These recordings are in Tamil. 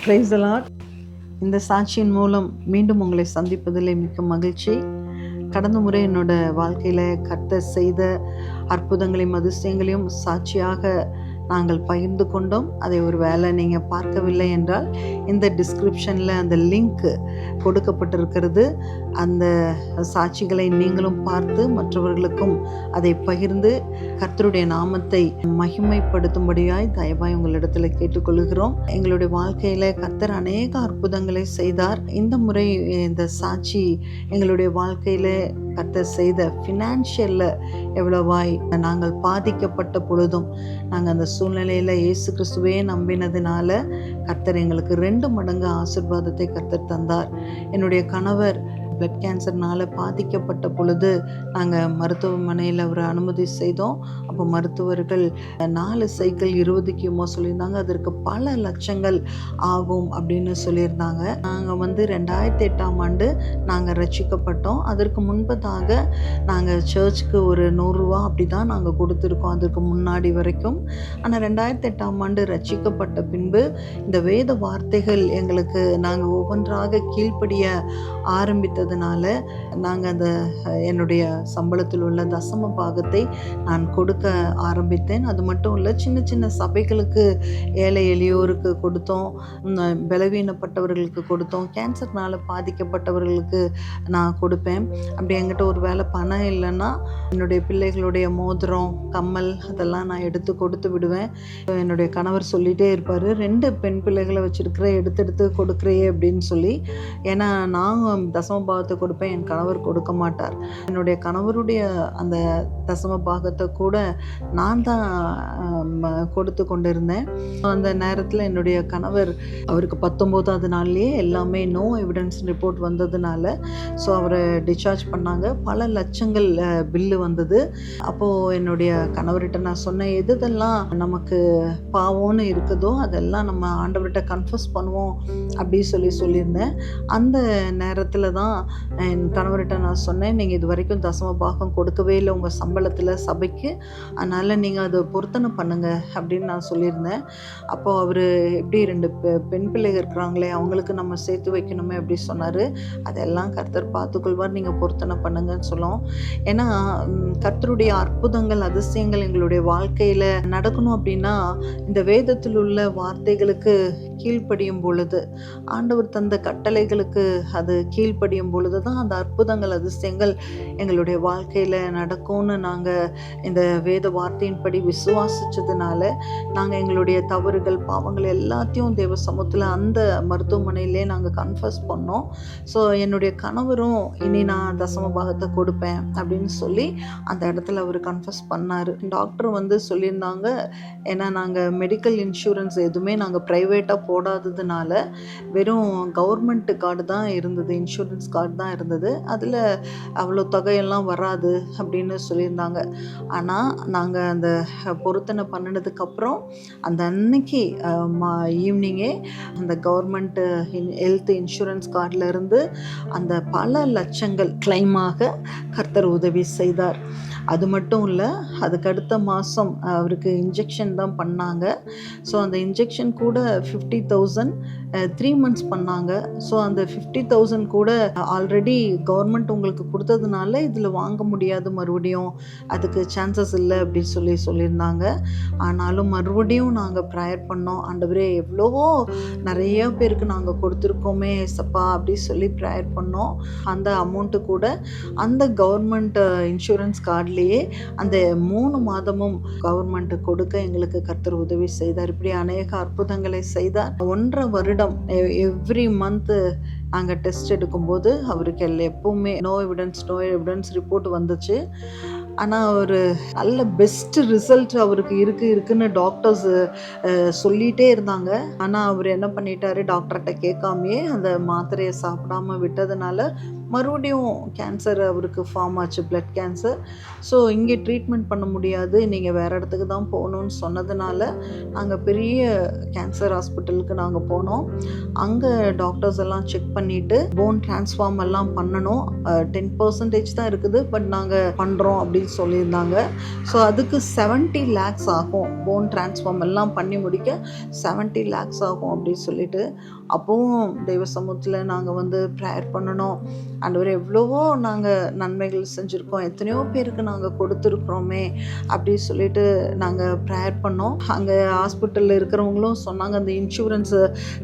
Praise the Lord. இந்த சாட்சியின் மூலம் மீண்டும் உங்களை சந்திப்பதில் மிக்க மகிழ்ச்சி. கடந்த முறை என்னோட வாழ்க்கையில் கர்த்தர் செய்த அற்புதங்களையும் அதிசயங்களையும் சாட்சியாக நாங்கள் பகிர்ந்து கொண்டோம். அதை ஒரு வேளை நீங்கள் பார்க்கவில்லை என்றால் இந்த டிஸ்கிரிப்ஷனில் அந்த லிங்க் கொடுக்கப்பட்டிருக்கிறது. அந்த சாட்சிகளை நீங்களும் பார்த்து மற்றவர்களுக்கும் அதை பகிர்ந்து கர்த்தருடைய நாமத்தை மகிமைப்படுத்தும்படியாய் தயவாய் உங்களிடத்தில் கேட்டுக்கொள்கிறோம். எங்களுடைய வாழ்க்கையில் கர்த்தர் அநேக அற்புதங்களை செய்தார். இந்த முறை இந்த சாட்சி எங்களுடைய வாழ்க்கையில் கர்த்தர் செய்த ஃபினான்ஷியலில் எவ்வளவாய் நாங்கள் பாதிக்கப்பட்ட பொழுதும் நாங்கள் அந்த சூழ்நிலையில் இயேசு கிறிஸ்துவே நம்பினதுனால கர்த்தர் எங்களுக்கு 2 மடங்கு ஆசீர்வாதத்தை கர்த்தர் தந்தார். என்னுடைய கணவர் பிளட் கேன்சர்னால் பாதிக்கப்பட்ட பொழுது நாங்கள் மருத்துவமனையில் அவரை அனுமதி செய்தோம். அப்போ மருத்துவர்கள் 4 சைக்கிள் 20 கிமோ சொல்லியிருந்தாங்க. அதற்கு பல லட்சங்கள் ஆகும் அப்படின்னு சொல்லியிருந்தாங்க. நாங்கள் 2008ஆம் ஆண்டு நாங்கள் ரட்சிக்கப்பட்டோம். அதற்கு முன்பதாக நாங்கள் சர்ச்சுக்கு ஒரு 100 ரூபா அப்படி தான் நாங்கள் கொடுத்துருக்கோம் அதற்கு முன்னாடி வரைக்கும். ஆனால் 2008ஆம் ஆண்டு ரட்சிக்கப்பட்ட பின்பு இந்த வேத வார்த்தைகள் எங்களுக்கு நாங்கள் ஒவ்வொன்றாக கீழ்ப்படிய ஆரம்பித்ததுனால நாங்கள் அந்த என்னுடைய சம்பளத்தில் உள்ள தசம பாகத்தை நான் கொடுக்க ஆரம்பித்தேன். அது மட்டும் இல்லை, சின்ன சின்ன சபைகளுக்கு, ஏழை எளியோருக்கு கொடுத்தோம், பலவீனப்பட்டவர்களுக்கு கொடுத்தோம், கேன்சர்னால் பாதிக்கப்பட்டவர்களுக்கு நான் கொடுப்பேன். அப்படி என்கிட்ட ஒரு வேளை பணம் இல்லைன்னா என்னுடைய பிள்ளைகளுடைய மோதிரம், கம்மல் அதெல்லாம் நான் எடுத்து கொடுத்து விடுவேன். என்னுடைய கணவர் சொல்லிகிட்டே இருப்பார், 2 பெண் பிள்ளைகளை வச்சுருக்கிற எடுத்து கொடுக்குறையே அப்படின்னு சொல்லி. ஏன்னா நான் தசம பாகத்தை கொடுப்பேன், என் கணவர் கொடுக்க மாட்டார். என்னுடைய கணவருடைய அந்த தசம பாகத்தை கூட நான் தான் கொடுத்து கொண்டிருந்தேன். அந்த நேரத்தில் என்னுடைய கணவர், அவருக்கு 19ஆவது நாள்லேயே எல்லாமே நோ எவிடன்ஸ் ரிப்போர்ட் வந்ததுனால ஸோ அவரை டிஸ்சார்ஜ் பண்ணாங்க. பல லட்சங்கள் பில்லு வந்தது. அப்போது என்னுடைய கணவர்கிட்ட நான் சொன்னேன், எதெல்லாம் நமக்கு பாவம்னு இருக்குதோ அதெல்லாம் நம்ம ஆண்டவர்கிட்ட கன்ஃபஸ் பண்ணுவோம் அப்படி சொல்லியிருந்தேன். அந்த நேரத்தில் தான் என் கணவர்கிட்ட நான் சொன்னேன், நீங்கள் இது வரைக்கும் தசம பாகம் கொடுக்கவே இல்லை உங்கள் சம்பளத்தில் சபைக்கு, அதனால் நீங்கள் அதை பொருத்தனை பண்ணுங்க அப்படின்னு நான் சொல்லியிருந்தேன். அப்போது அவர் எப்படி 2 பெண் பிள்ளைகள் இருக்கிறாங்களே அவங்களுக்கு நம்ம சேர்த்து வைக்கணுமே அப்படி சொன்னார். அதெல்லாம் கர்த்தர் பார்த்துக்கொள்வார், நீங்கள் பொருத்தனை பண்ணுங்கன்னு சொல்லுவோம். ஏன்னா கர்த்தருடைய அற்புதங்கள் அதிசயங்கள் எங்களுடைய வாழ்க்கையில் நடக்கணும் அப்படின்னா இந்த வேதத்தில் உள்ள வார்த்தைகளுக்கு கீழ்ப்படியும் பொழுது, ஆண்டவர் தந்த கட்டளைகளுக்கு அது கீழ்ப்படியும் பொழுது தான் அந்த அற்புதங்கள் அதிசயங்கள் எங்களுடைய வாழ்க்கையில் நடக்கும்னு நாங்கள் இந்த வேத வார்த்தையின்படி விசுவாசித்ததுனால நாங்கள் எங்களுடைய தவறுகள் பாவங்கள் எல்லாத்தையும் தேவ சமூகத்தில் அந்த மருத்துவமனையிலே நாங்கள் கன்ஃபஸ் பண்ணோம். ஸோ என்னுடைய கணவரும் இனி நான் தசம பாகத்தை கொடுப்பேன் அப்படின்னு சொல்லி அந்த இடத்துல அவர் கன்ஃபஸ் பண்ணார். டாக்டர் சொல்லியிருந்தாங்க, ஏன்னா நாங்கள் மெடிக்கல் இன்சூரன்ஸ் எதுவுமே நாங்கள் ப்ரைவேட்டாக போடாததுனால வெறும் கவர்மெண்ட் கார்டு தான் இருந்தது, இன்சூரன்ஸ் கார்டு தான் இருந்தது, அதில் அவ்வளோ தொகையெல்லாம் வராது அப்படின்னு சொல்லியிருந்தாங்க. ஆனால் நாங்கள் அந்த பொருத்தனை பண்ணினதுக்கப்புறம் அந்த அன்னைக்கு ஈவினிங்கே அந்த கவர்மெண்ட் ஹெல்த் இன்சூரன்ஸ் கார்டில் இருந்து அந்த பல லட்சங்கள் கிளைமாக கர்த்தர் உதவி செய்தார். அது மட்டும் இல்லை, அதுக்கு அடுத்த மாதம் அவருக்கு இன்ஜெக்ஷன் தான் பண்ணாங்க. ஸோ அந்த இன்ஜெக்ஷன் கூட 50,000 3 months பண்ணாங்க. ஸோ அந்த 50,000 கூட ஆல்ரெடி கவர்மெண்ட் உங்களுக்கு கொடுத்ததுனால இதில் வாங்க முடியாது, மறுபடியும் அதுக்கு சான்சஸ் இல்லை அப்படி சொல்லியிருந்தாங்க. ஆனாலும் மறுபடியும் நாங்கள் ப்ரேயர் பண்ணோம், ஆண்டவரே எவ்வளவோ நிறைய பேருக்கு நாங்கள் கொடுத்துருக்கோமே சப்பா அப்படி சொல்லி ப்ரேயர் பண்ணோம். அந்த அமௌண்ட்டு கூட அந்த கவர்மெண்ட் இன்சூரன்ஸ் கார்ட்லேயே அந்த 3 மாதமும் கவர்மெண்ட் கொடுக்க எங்களுக்கு கர்த்தர் உதவி செய்தார். இப்படி அநேக அற்புதங்களை செய்தார். 1.5 வருடம் எவ்ரி மந்த் நாங்கள் டெஸ்ட் எடுக்கும்போது அவருக்கு எப்பவுமே நோ எவிடன்ஸ் ரிப்போர்ட் வந்துச்சு. ஆனால் ஒரு நல்ல பெஸ்ட் ரிசல்ட் அவருக்கு இருக்குன்னு டாக்டர்ஸ் சொல்லிகிட்டே இருந்தாங்க. ஆனால் அவர் என்ன பண்ணிட்டாரு, டாக்டர்கிட்ட கேட்காமையே அந்த மாத்திரையை சாப்பிடாம விட்டதுனால மறுபடியும் கேன்சர் அவருக்கு ஃபார்ம் ஆச்சு, பிளட் கேன்சர். ஸோ இங்கே ட்ரீட்மெண்ட் பண்ண முடியாது, நீங்கள் வேறு இடத்துக்கு தான் போகணுன்னு சொன்னதுனால நாங்கள் பெரிய கேன்சர் ஹாஸ்பிட்டலுக்கு நாங்கள் போனோம். அங்கே டாக்டர்ஸ் எல்லாம் செக் பண்ணிவிட்டு போன் டிரான்ஸ்ஃபார்ம் எல்லாம் பண்ணணும், 10% தான் இருக்குது, பட் நாங்கள் பண்ணுறோம் அப்படின்னு சொல்லியிருந்தாங்க. ஸோ அதுக்கு 70 lakhs ஆகும், போன் டிரான்ஸ்ஃபார்ம் எல்லாம் பண்ணி முடிக்க 70 lakhs ஆகும் அப்படின்னு சொல்லிட்டு, அப்போவும் தெய்வ சமூகத்தில் நாங்கள் ப்ரேயர் பண்ணணும். ஆண்டவரே, எவ்வளவோ நாங்கள் நன்மைகள் செஞ்சுருக்கோம், எத்தனையோ பேருக்கு நாங்கள் கொடுத்துருக்குறோமே அப்படின்னு சொல்லிட்டு நாங்கள் ப்ரேயர் பண்ணோம். அங்கே ஹாஸ்பிட்டலில் இருக்கிறவங்களும் சொன்னாங்க, அந்த இன்சூரன்ஸ்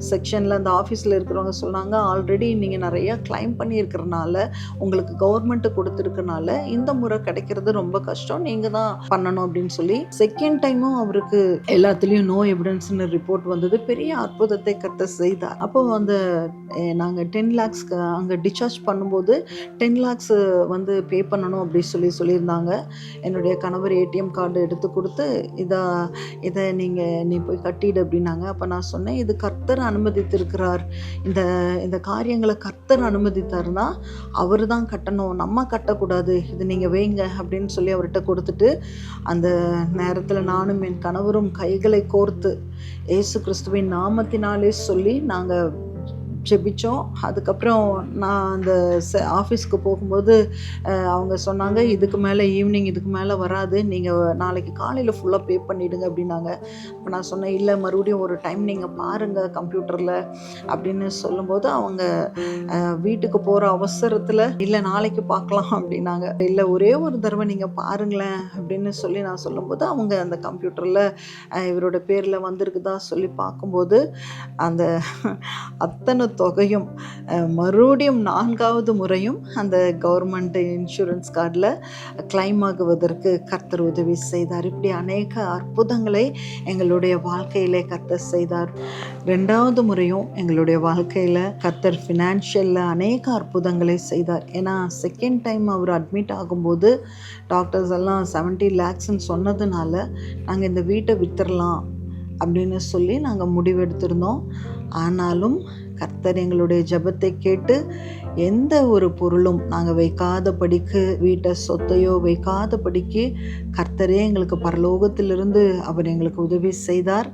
செக்ஷனில் அந்த ஆஃபீஸில் இருக்கிறவங்க சொன்னாங்க, ஆல்ரெடி நீங்கள் நிறையா கிளைம் பண்ணியிருக்கிறனால, உங்களுக்கு கவர்மெண்ட்டு கொடுத்துருக்கனால இந்த முறை கிடைக்கிறது ரொம்ப கஷ்டம், நீங்கள் தான் பண்ணணும் அப்படின்னு சொல்லி செகண்ட் டைமும் அவருக்கு எல்லாத்துலேயும் நோ எவிடன்ஸ்னு ரிப்போர்ட் வந்தது. பெரிய அற்புதத்தை கர்த்தர் செய்தார். அப்போ நாங்கள் 10 lakhs அங்கே டிஸ்சார்ஜ் பண்ணும்போது 10 lakhs பே பண்ணணும் அப்படின்னு சொல்லியிருந்தாங்க. என்னுடைய கணவர் ஏடிஎம் கார்டு எடுத்து கொடுத்து, இதை நீ போய் கட்டிடு அப்படின்னாங்க. அப்போ நான் சொன்னேன், இது கர்த்தர் அனுமதித்திருக்கிறார், இந்த காரியங்களை கர்த்தர் அனுமதித்தார்னா அவர் தான் கட்டணும், நம்ம கட்டக்கூடாது, இது நீங்கள் வைங்க அப்படின்னு சொல்லி அவர்கிட்ட கொடுத்துட்டு, அந்த நேரத்தில் நானும் என் கணவரும் கைகளை கோர்த்து இயேசு கிறிஸ்துவின் நாமத்தினாலே சொல்லி நாங்கள் ஜெபித்தோம். அதுக்கப்புறம் நான் அந்த ஆஃபீஸ்க்கு போகும்போது அவங்க சொன்னாங்க, இதுக்கு மேலே ஈவினிங் இதுக்கு மேலே வராது, நீங்கள் நாளைக்கு காலையில் ஃபுல்லாக பே பண்ணிவிடுங்க அப்படின்னாங்க. அப்போ நான் சொன்னேன், இல்லை மறுபடியும் ஒரு டைம் நீங்கள் பாருங்கள் கம்ப்யூட்டரில் அப்படின்னு சொல்லும்போது, அவங்க வீட்டுக்கு போகிற அவசரத்தில் இல்லை நாளைக்கு பார்க்கலாம் அப்படின்னாங்க. இல்லை ஒரே ஒரு தடவை நீங்கள் பாருங்களேன் அப்படின்னு சொல்லி நான் சொல்லும்போது, அவங்க அந்த கம்ப்யூட்டரில் இவரோட பேரில் வந்திருக்குதா சொல்லி பார்க்கும்போது, அந்த அத்தனை தொகையும் மறுபடியும் 4வது முறையும் அந்த கவர்மெண்ட் இன்சூரன்ஸ் கார்டில் கிளைம் ஆகுவதற்கு கர்த்தர் உதவி செய்தார். இப்படி அநேக அற்புதங்களை எங்களுடைய வாழ்க்கையிலே கர்த்தர் செய்தார். 2வது முறையும் எங்களுடைய வாழ்க்கையில் கர்த்தர் ஃபினான்ஷியலில் அநேக அற்புதங்களை செய்தார். ஏன்னா செகண்ட் டைம் அவர் அட்மிட் ஆகும்போது டாக்டர்ஸ் எல்லாம் 70 lakhsன்னு சொன்னதுனால நாங்கள் இந்த வீட்டை விற்றுடலாம் அப்படின்னு சொல்லி நாங்கள் முடிவெடுத்திருந்தோம். ஆனாலும் கர்த்தர் எங்களுடைய ஜெபத்தை கேட்டு எந்த ஒரு பொருளும் நாங்கள் வைக்காதபடிக்கு, வீட்டை சொத்தையோ வைக்காதபடிக்கு கர்த்தரே எங்களுக்கு பரலோகத்திலிருந்து அவர் எங்களுக்கு உதவி செய்தார்.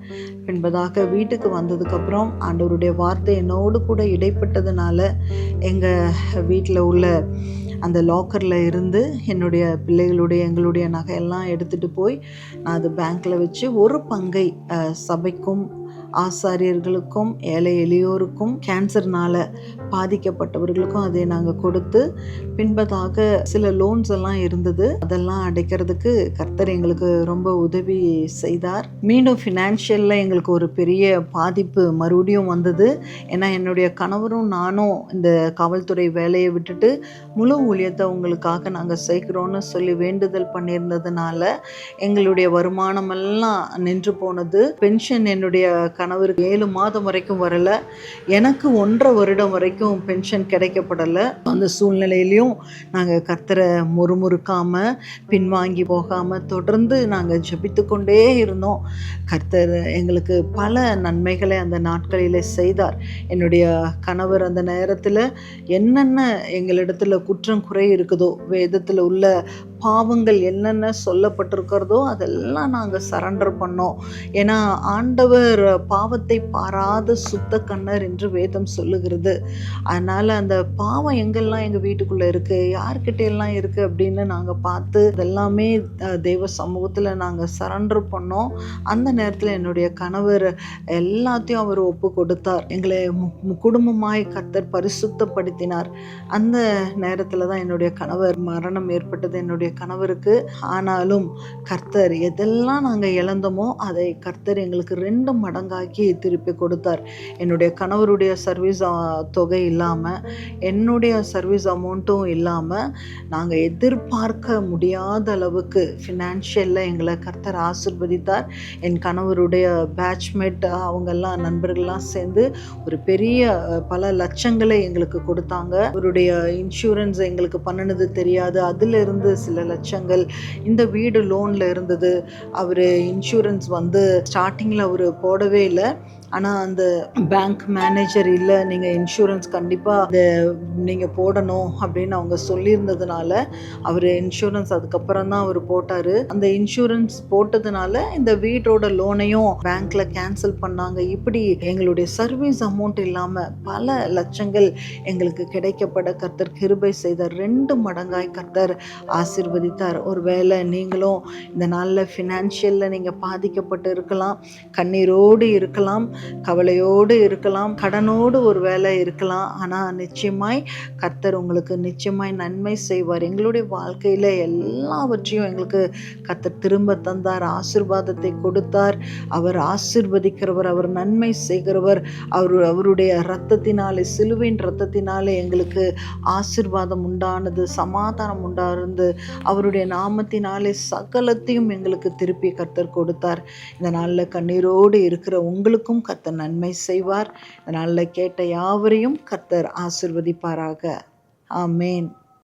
பின்பதாக வீட்டுக்கு வந்ததுக்கப்புறம் ஆண்டவருடைய வார்த்தை என்னோடு கூட இடைப்பட்டதுனால எங்கள் வீட்டில் உள்ள அந்த லாக்கரில் இருந்து என்னுடைய பிள்ளைகளுடைய எங்களுடைய நகையெல்லாம் எடுத்துகிட்டு போய் நான் அது பேங்க்கில் வச்சு ஒரு பங்கை சபைக்கும் ஆசாரியர்களுக்கும் ஏழை எளியோருக்கும் கேன்சர்னால் பாதிக்கப்பட்டவர்களுக்கும் அதை நாங்கள் கொடுத்து, பின்பதாக சில லோன்ஸ் எல்லாம் இருந்தது, அதெல்லாம் அடைக்கிறதுக்கு கர்த்தர் எங்களுக்கு ரொம்ப உதவி செய்தார். மீண்டும் ஃபினான்ஷியலில் எங்களுக்கு ஒரு பெரிய பாதிப்பு மறுபடியும் வந்தது. ஏன்னா என்னுடைய கணவரும் நானும் இந்த காவல்துறை வேலையை விட்டுட்டு முழு ஊழியத்தை உங்களுக்காக நாங்கள் செய்கிறோன்னு சொல்லி வேண்டுதல் பண்ணியிருந்ததுனால எங்களுடைய வருமானமெல்லாம் நின்று போனது. பென்ஷன் என்னுடைய கணவருக்கு 7 மாதம் வரைக்கும் வரலை, எனக்கு 1.5 வருடம் வரைக்கும் பென்ஷன் கிடைக்கப்படலை. அந்த சூழ்நிலையிலையும் நாங்கள் கர்த்தரை முறுமுறுக்காமல் பின்வாங்கி போகாமல் தொடர்ந்து நாங்கள் ஜெபித்து கொண்டே இருந்தோம். கர்த்தர் எங்களுக்கு பல நன்மைகளை அந்த நாட்களில் செய்தார். என்னுடைய கணவர் அந்த நேரத்தில் என்னென்ன எங்களிடத்தில் குற்றம் குறை இருக்குதோ, வேதத்தில் உள்ள பாவங்கள் என்னென்ன சொல்லப்பட்டிருக்கிறதோ அதெல்லாம் நாங்கள் சரண்டர் பண்ணோம். ஏன்னா ஆண்டவர் பாவத்தை பாராத சுத்த கண்ணர் என்று வேதம் சொல்லுகிறது. அதனால் அந்த பாவம் எங்கெல்லாம் எங்கள் வீட்டுக்குள்ளே இருக்குது, யார்கிட்ட எல்லாம் இருக்குது அப்படின்னு நாங்கள் பார்த்து இதெல்லாமே தெய்வ சமூகத்தில் நாங்கள் சரண்டர் பண்ணோம். அந்த நேரத்தில் என்னுடைய கணவர் எல்லாத்தையும் அவர் ஒப்பு கொடுத்தார். எங்களை குடும்பமாய் கர்த்தர் பரிசுத்தப்படுத்தினார். அந்த நேரத்தில் தான் என்னுடைய கணவர் மரணம் ஏற்பட்டது என்னுடைய கணவருக்கு. ஆனாலும் கர்த்தர் எதெல்லாம் நாங்கள் இழந்தோமோ அதை கர்த்தர் எங்களுக்கு 2 மடங்காக்கி திருப்பி கொடுத்தார். என்னுடைய கணவருடைய சர்வீஸ் தொகை இல்லாமல், என்னுடைய சர்வீஸ் அமௌண்ட்டும் இல்லாமல், நாங்கள் எதிர்பார்க்க முடியாத அளவுக்கு ஃபினான்ஷியலில் எங்களை கர்த்தர் ஆசீர்வதித்தார். என் கணவருடைய பேட்ச்மேட் அவங்கெல்லாம் நண்பர்கள்லாம் சேர்ந்து ஒரு பெரிய பல லட்சங்களை எங்களுக்கு கொடுத்தாங்க. அவருடைய இன்சூரன்ஸ் எங்களுக்கு பண்ணினது தெரியாது, அதிலிருந்து சில லட்சங்கள். இந்த வீடு லோனில் இருந்தது. அவர் இன்சூரன்ஸ் ஸ்டார்டிங்கில் அவர் போடவே இல்லை. ஆனால் அந்த பேங்க் மேனேஜர் இல்லை, நீங்கள் இன்சூரன்ஸ் கண்டிப்பாக அதை நீங்கள் போடணும் அப்படின்னு அவங்க சொல்லியிருந்ததுனால அவர் இன்சூரன்ஸ் அதுக்கப்புறம் தான் அவர் போட்டார். அந்த இன்சூரன்ஸ் போட்டதுனால இந்த வீட்டோட லோனையும் பேங்க்ல கேன்சல் பண்ணாங்க. இப்படி எங்களுடைய சர்வீஸ் அமௌண்ட் இல்லாமல் பல லட்சங்கள் எங்களுக்கு கிடைக்கப்பட கர்த்தர் கிருபை செய்தார். 2 மடங்காய் கர்த்தர் ஆசீர்வதித்தார். ஒருவேளை நீங்களும் இந்த நாளில் ஃபினான்ஷியலில் நீங்கள் பாதிக்கப்பட்டு இருக்கலாம், கண்ணீரோடு இருக்கலாம், கவலையோடு இருக்கலாம், கடனோடு ஒரு வேலை இருக்கலாம். ஆனால் நிச்சயமாய் கர்த்தர் உங்களுக்கு நிச்சயமாய் நன்மை செய்வார். எங்களுடைய வாழ்க்கையில் எல்லாவற்றையும் எங்களுக்கு கர்த்தர் திரும்ப தந்தார், ஆசீர்வாதத்தை கொடுத்தார். அவர் ஆசீர்வதிக்கிறவர், அவர் நன்மை செய்கிறவர். அவருடைய இரத்தத்தினாலே, சிலுவையின் இரத்தத்தினாலே எங்களுக்கு ஆசீர்வாதம் உண்டானது, சமாதானம் உண்டானது. அவருடைய நாமத்தினாலே சகலத்தையும் எங்களுக்கு திருப்பி கர்த்தர் கொடுத்தார். இந்த நாளில் கண்ணீரோடு இருக்கிற உங்களுக்கும் கர்த்தர் நன்மை செய்வார். இந்த நாளில் கேட்ட யாவரையும் கர்த்தர் ஆசீர்வதிப்பாராக. ஆமேன்.